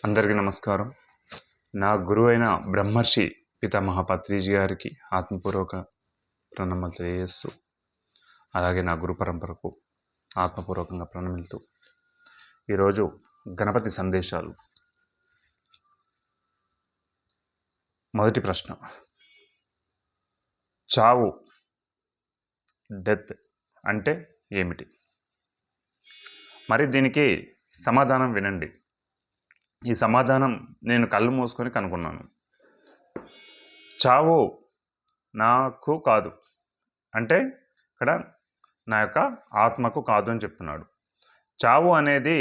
అందరికీ నమస్కారం. నా గురువైన బ్రహ్మర్షి పితామహ పత్రిజీ గారికి ఆత్మపూర్వక ప్రణామాలు తెలియజేస్తూ, అలాగే నా గురు పరంపరకు ఆత్మపూర్వకంగా ప్రణమిల్తూ ఈరోజు గణపతి సందేశాలు. మొదటి ప్రశ్న, చావు డెత్ అంటే ఏమిటి? మరి దీనికి సమాధానం వినండి. ఈ సమాధానం నేను కళ్ళు మూసుకొని కనుక్కున్నాను. చావు నాకు కాదు అంటే ఇక్కడ నా యొక్క ఆత్మకు కాదు అని చెప్తున్నాడు. చావు అనేది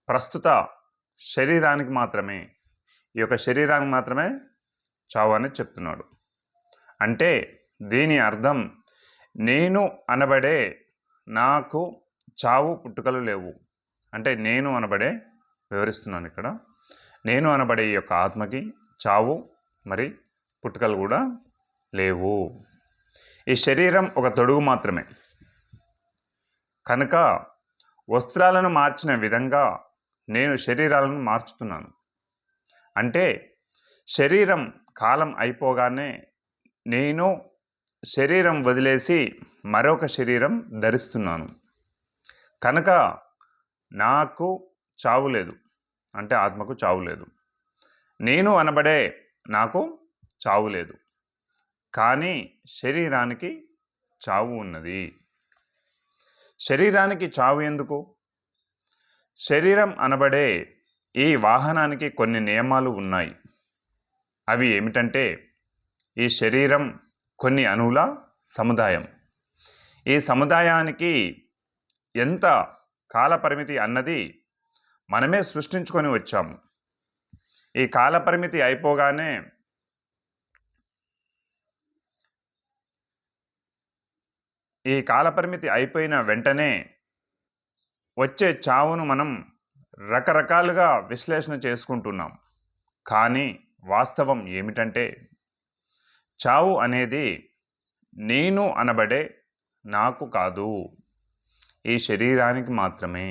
ప్రస్తుత శరీరానికి మాత్రమే, ఈ యొక్క శరీరానికి మాత్రమే చావు అనేది చెప్తున్నాడు. అంటే దీని అర్థం నేను అనబడే నాకు చావు పుట్టుకలు లేవు. అంటే నేను అనబడే వివరిస్తున్నాను ఇక్కడ. నేను అనబడే ఈ యొక్క ఆత్మకి చావు మరి పుట్టుకలు కూడా లేవు. ఈ శరీరం ఒక తొడుగు మాత్రమే. కనుక వస్త్రాలను మార్చిన విధంగా నేను శరీరాలను మార్చుతున్నాను. అంటే శరీరం కాలం అయిపోగానే నేను శరీరం వదిలేసి మరొక శరీరం ధరిస్తున్నాను. కనుక నాకు చావు లేదు, అంటే ఆత్మకు చావు లేదు. నేను అనబడే నాకు చావు లేదు, కానీ శరీరానికి చావు ఉన్నది. శరీరానికి చావు ఎందుకు? శరీరం అనబడే ఈ వాహనానికి కొన్ని నియమాలు ఉన్నాయి. అవి ఏమిటంటే, ఈ శరీరం కొన్ని అణువుల సముదాయం. ఈ సముదాయానికి ఎంత కాలపరిమితి అన్నది మనమే సృష్టించుకొని వచ్చాము. ఈ కాలపరిమితి అయిపోగానే ఈ కాలపరిమితి అయిపోయిన వెంటనే వచ్చే చావును మనం రకరకాలుగా విశ్లేషణ చేసుకుంటున్నాం. కానీ వాస్తవం ఏమిటంటే, చావు అనేది నేను అనబడే నాకు కాదు, ఈ శరీరానికి మాత్రమే.